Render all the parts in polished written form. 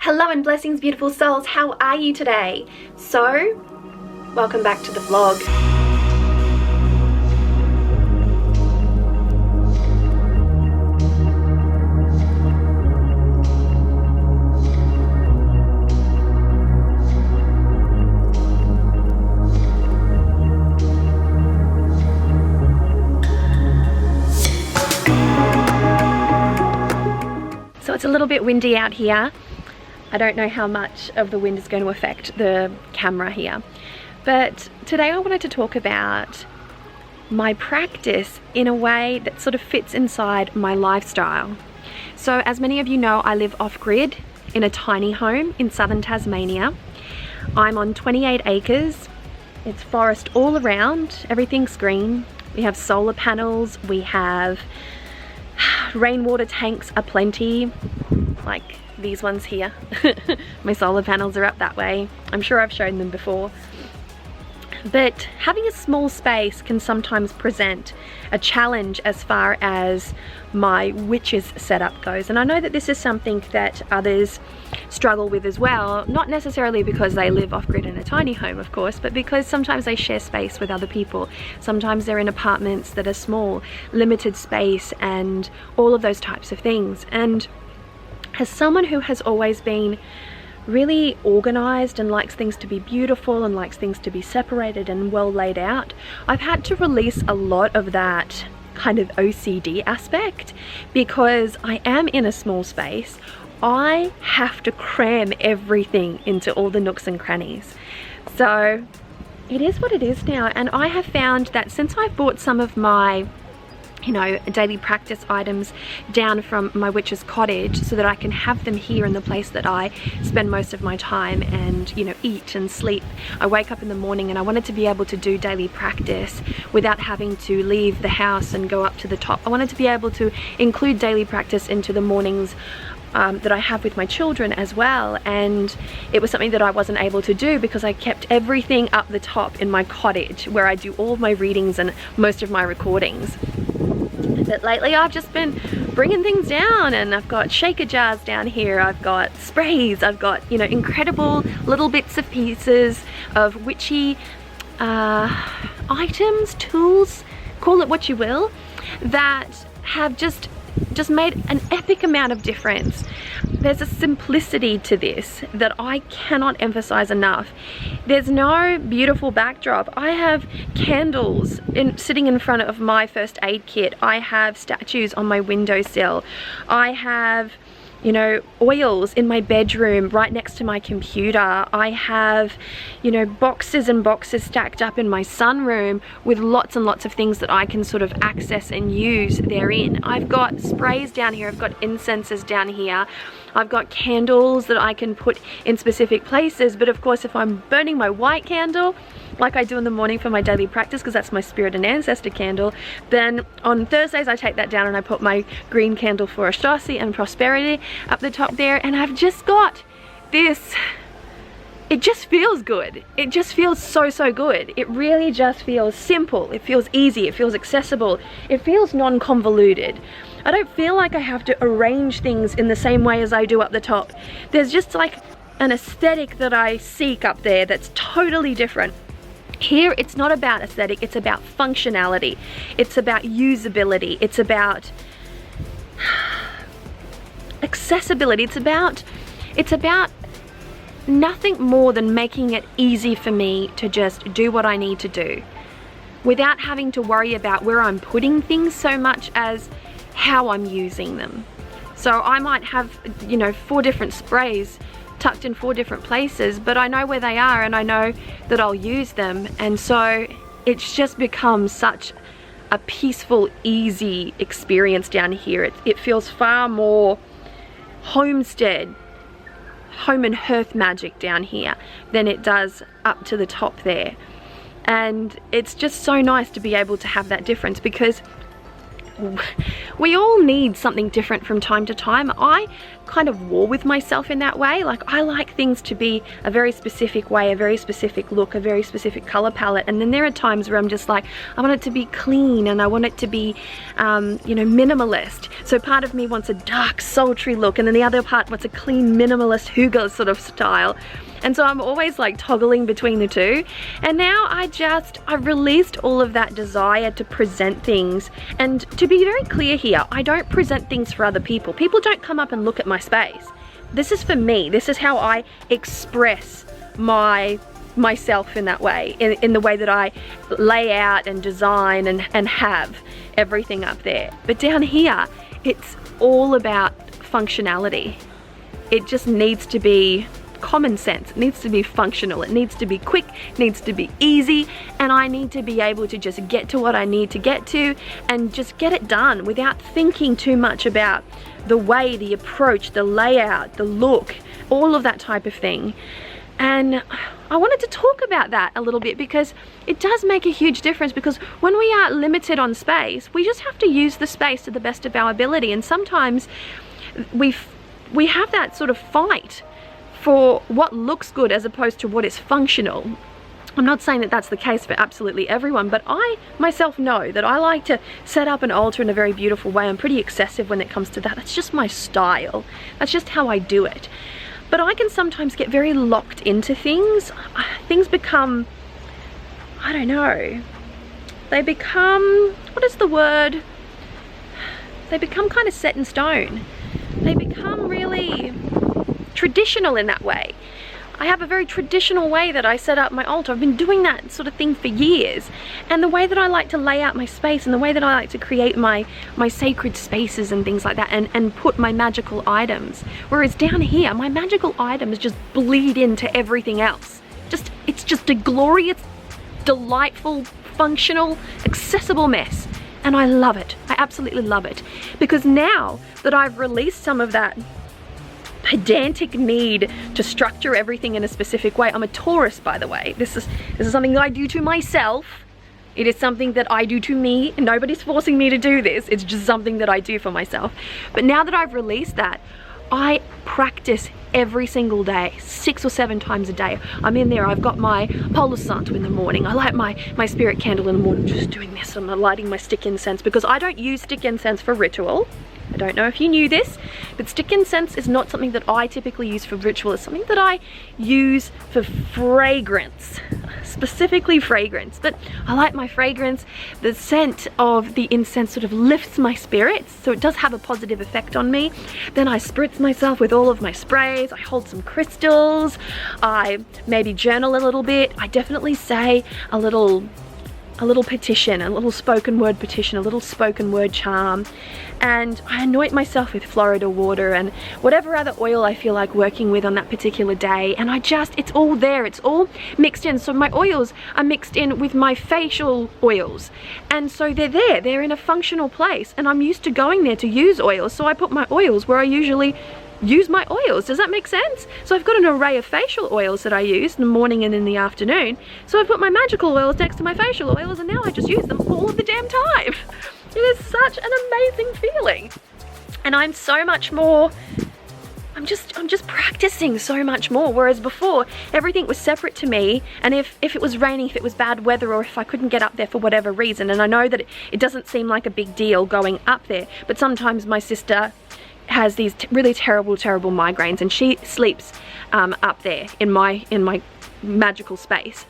Hello and blessings, beautiful souls. How are you today? So, welcome back to the vlog. So it's a little bit windy out here. I don't know how much of the wind is going to affect the camera here. But today I wanted to talk about my practice in a way that sort of fits inside my lifestyle. So as many of you know, I live off-grid in a tiny home in southern Tasmania. I'm on 28 acres. It's forest all around. Everything's green. We have solar panels. We have rainwater tanks aplenty, like these ones here. My solar panels are up that way. I'm sure I've shown them before. But having a small space can sometimes present a challenge as far as my witches setup goes. And I know that this is something that others struggle with as well, not necessarily because they live off-grid in a tiny home, of course, but because sometimes they share space with other people. Sometimes they're in apartments that are small, limited space, and all of those types of things. And as someone who has always been really organized and likes things to be beautiful and likes things to be separated and well laid out, I've had to release a lot of that kind of OCD aspect because I am in a small space. I have to cram everything into all the nooks and crannies. So it is what it is now, and I have found that since I've bought some of my daily practice items down from my witch's cottage so that I can have them here in the place that I spend most of my time and eat and sleep. I wake up in the morning and I wanted to be able to do daily practice without having to leave the house and go up to the top. I wanted to be able to include daily practice into the mornings that I have with my children as well, and it was something that I wasn't able to do because I kept everything up the top in my cottage where I do all of my readings and most of my recordings. But lately I've just been bringing things down, and I've got shaker jars down here, I've got sprays, I've got incredible little bits of pieces of witchy items, tools, call it what you will, that have just made an epic amount of difference. There's a simplicity to this that I cannot emphasize enough. There's no beautiful backdrop. I have candles sitting in front of my first aid kit. I have statues on my windowsill. I have oils in my bedroom right next to my computer. I have, boxes and boxes stacked up in my sunroom with lots and lots of things that I can sort of access and use therein. I've got sprays down here, I've got incenses down here, I've got candles that I can put in specific places, but of course if I'm burning my white candle, like I do in the morning for my daily practice, because that's my spirit and ancestor candle, then on Thursdays I take that down and I put my green candle for Ashtosi and prosperity up the top there, and I've just got this. It just feels good. It just feels so good. It really just feels simple. It feels easy. It feels accessible. It feels non-convoluted. I don't feel like I have to arrange things in the same way as I do up the top. There's just like an aesthetic that I seek up there that's totally different. Here, it's not about aesthetic, it's about functionality. It's about usability. It's about accessibility. It's about nothing more than making it easy for me to just do what I need to do without having to worry about where I'm putting things so much as how I'm using them. So I might have 4 different sprays tucked in 4 different places, but I know where they are and I know that I'll use them, and so it's just become such a peaceful, easy experience down here. It feels far more homestead, home and hearth magic down here than it does up to the top there. And it's just so nice to be able to have that difference, because we all need something different from time to time. I kind of war with myself in that way. Like, I like things to be a very specific way, a very specific look, a very specific color palette, and then there are times where I'm just like, I want it to be clean and I want it to be you know, minimalist. So part of me wants a dark, sultry look, and then the other part wants a clean, minimalist Hugo sort of style. And so I'm always like toggling between the two. And now I've released all of that desire to present things. And to be very clear here, I don't present things for other people. People don't come up and look at my space. This is for me. This is how I express myself in that way, in the way that I lay out and design and have everything up there. But down here, it's all about functionality. It just needs to be common sense. It needs to be functional. It needs to be quick, it needs to be easy, and I need to be able to just get to what I need to get to and just get it done without thinking too much about the way, the approach, the layout, the look, all of that type of thing. And I wanted to talk about that a little bit because it does make a huge difference, because when we are limited on space, we just have to use the space to the best of our ability, and sometimes we have that sort of fight for what looks good as opposed to what is functional. I'm not saying that that's the case for absolutely everyone, but I myself know that I like to set up an altar in a very beautiful way. I'm pretty excessive when it comes to that. That's just my style. That's just how I do it. But I can sometimes get very locked into things. Things become, I don't know, they become, what is the word? They become kind of set in stone. They become really traditional in that way. I have a very traditional way that I set up my altar. I've been doing that sort of thing for years. And the way that I like to lay out my space and the way that I like to create my sacred spaces and things like that, and put my magical items. Whereas down here, my magical items just bleed into everything else. It's just a glorious, delightful, functional, accessible mess. And I love it. I absolutely love it. Because now that I've released some of that pedantic need to structure everything in a specific way. I'm a Taurus, by the way. This is something that I do to myself. It is something that I do to me, and nobody's forcing me to do this. It's just something that I do for myself. But now that I've released that, I practice every single day, 6 or 7 times a day. I'm in there, I've got my Palo Santo in the morning. I light my spirit candle in the morning, just doing this. I'm lighting my stick incense because I don't use stick incense for ritual. I don't know if you knew this, but stick incense is not something that I typically use for ritual. It's something that I use for fragrance, specifically fragrance. But I like my fragrance. The scent of the incense sort of lifts my spirits, so it does have a positive effect on me. Then I spritz myself with all of my sprays. I hold some crystals. I maybe journal a little bit. I definitely say a little petition, a little spoken word petition, a little spoken word charm, and I anoint myself with Florida water and whatever other oil I feel like working with on that particular day, and it's all there, it's all mixed in. So my oils are mixed in with my facial oils, and so they're in a functional place, and I'm used to going there to use oils, so I put my oils where I usually use my oils. Does that make sense? So I've got an array of facial oils that I use in the morning and in the afternoon. So I put my magical oils next to my facial oils, and now I just use them all of the damn time. It is such an amazing feeling. And I'm so much more, I'm just practicing so much more. Whereas before, everything was separate to me, and if it was raining, if it was bad weather, or if I couldn't get up there for whatever reason, and I know that it doesn't seem like a big deal going up there, but sometimes my sister has these really terrible migraines, and she sleeps up there in my magical space,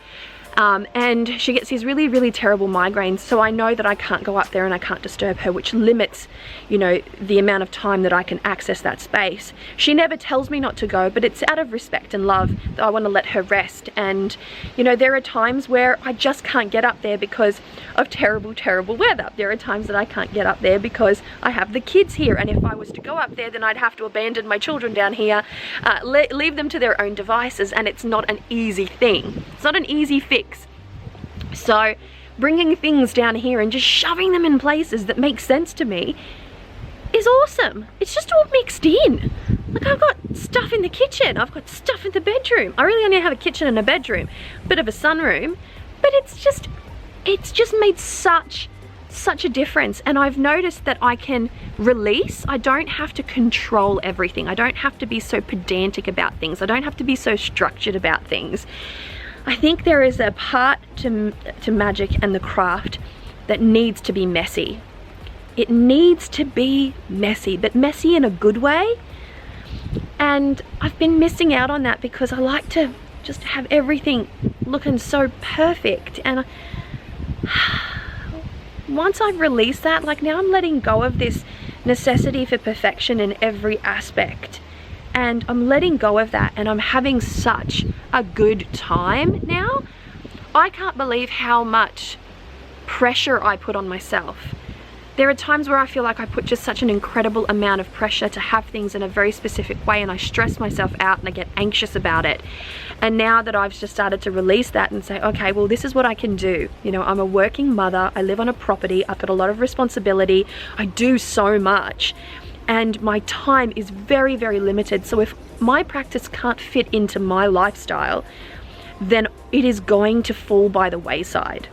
and she gets these really terrible migraines, so I know that I can't go up there and I can't disturb her, which limits, you know, the amount of time that I can access that space. She never tells me not to go, but it's out of respect and love that I want to let her rest. And you know, there are times where I just can't get up there because of terrible weather. There are times that I can't get up there because I have the kids here, and if I was to go up there, then I'd have to abandon my children down here, leave them to their own devices, and it's not an easy thing. It's not an easy fix. So bringing things down here and just shoving them in places that make sense to me is awesome. It's just all mixed in. Like, I've got stuff in the kitchen, I've got stuff in the bedroom. I really only have a kitchen and a bedroom, bit of a sunroom, but it's just made such such a difference. And I've noticed that I can release. I don't have to control everything. I don't have to be so pedantic about things. I don't have to be so structured about things. I think there is a part to magic and the craft that needs to be messy. It needs to be messy, but messy in a good way. And I've been missing out on that because I like to just have everything looking so perfect. And once I've released that, like now I'm letting go of this necessity for perfection in every aspect. And I'm letting go of that, and I'm having such a good time now. I can't believe how much pressure I put on myself. There are times where I feel like I put just such an incredible amount of pressure to have things in a very specific way, and I stress myself out and I get anxious about it. And now that I've just started to release that and say, okay, well, this is what I can do. You know, I'm a working mother, I live on a property, I've got a lot of responsibility, I do so much, and my time is very, very limited. So if my practice can't fit into my lifestyle, then it is going to fall by the wayside.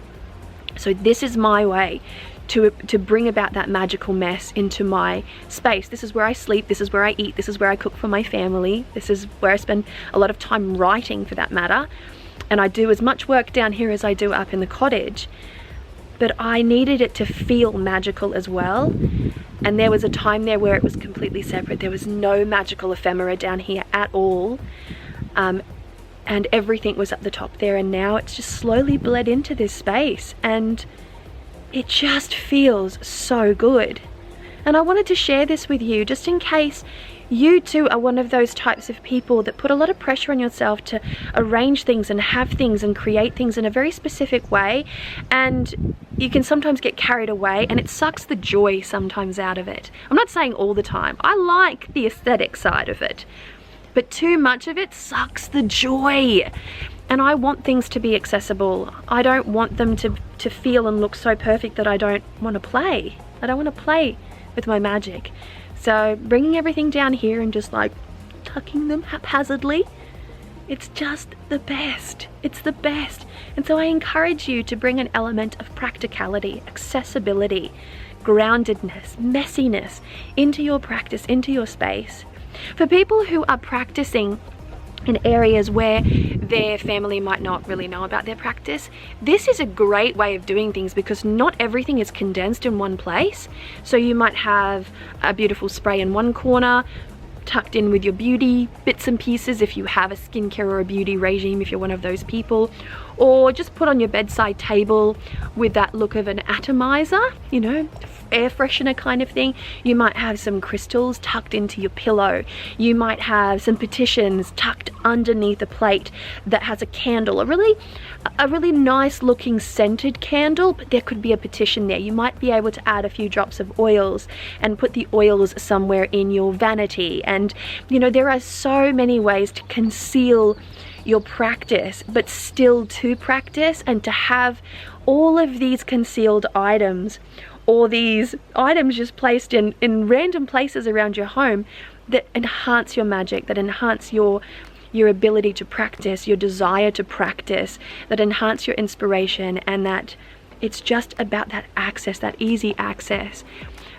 So this is my way to bring about that magical mess into my space. This is where I sleep, this is where I eat, this is where I cook for my family, this is where I spend a lot of time writing, for that matter. And I do as much work down here as I do up in the cottage. But I needed it to feel magical as well. And there was a time there where it was completely separate. There was no magical ephemera down here at all. And everything was at the top there, and now it's just slowly bled into this space, and it just feels so good. And I wanted to share this with you just in case you too are one of those types of people that put a lot of pressure on yourself to arrange things and have things and create things in a very specific way, and you can sometimes get carried away and it sucks the joy sometimes out of it. I'm not saying all the time. I like the aesthetic side of it, but too much of it sucks the joy. And I want things to be accessible. I don't want them to feel and look so perfect that I don't want to play. I don't want to play with my magic. So bringing everything down here and just like tucking them haphazardly, it's just the best. It's the best. And so I encourage you to bring an element of practicality, accessibility, groundedness, messiness into your practice, into your space. For people who are practicing in areas where their family might not really know about their practice, this is a great way of doing things because not everything is condensed in one place. So you might have a beautiful spray in one corner, tucked in with your beauty bits and pieces if you have a skincare or a beauty regime, if you're one of those people, or just put on your bedside table with that look of an atomizer, you know, air freshener kind of thing. You might have some crystals tucked into your pillow. You might have some petitions tucked underneath a plate that has a candle, a really nice looking scented candle, but there could be a petition there. You might be able to add a few drops of oils and put the oils somewhere in your vanity. And you know, there are so many ways to conceal your practice, but still to practice, and to have all of these concealed items, or these items just placed in random places around your home that enhance your magic, that enhance your ability to practice, your desire to practice, that enhance your inspiration, and that it's just about that access, that easy access.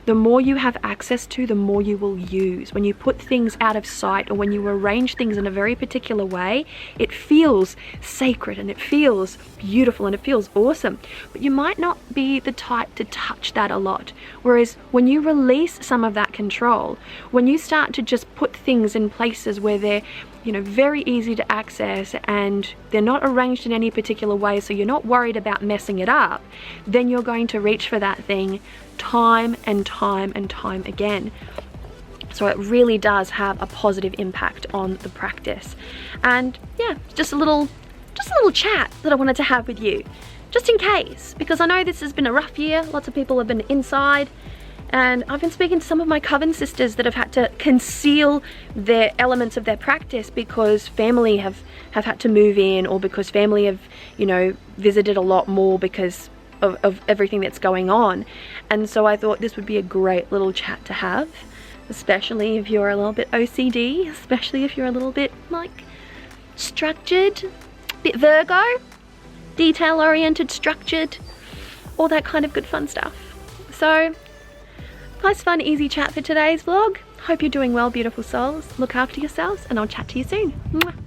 The more you have access to, the more you will use. When you put things out of sight, or when you arrange things in a very particular way, it feels sacred and it feels beautiful and it feels awesome. But you might not be the type to touch that a lot. Whereas when you release some of that control, when you start to just put things in places where they're, you know, very easy to access and they're not arranged in any particular way, so you're not worried about messing it up, then you're going to reach for that thing time and time and time again. So it really does have a positive impact on the practice. And yeah, just a little chat that I wanted to have with you, just in case, because I know this has been a rough year. Lots of people have been inside, and I've been speaking to some of my Coven sisters that have had to conceal their elements of their practice because family have had to move in, or because family have, you know, visited a lot more because of everything that's going on. And so I thought this would be a great little chat to have, especially if you're a little bit OCD, especially if you're a little bit like structured, bit Virgo, detail oriented, structured, all that kind of good fun stuff. So, nice fun easy chat for today's vlog. Hope you're doing well, beautiful souls. Look after yourselves and I'll chat to you soon. Mwah.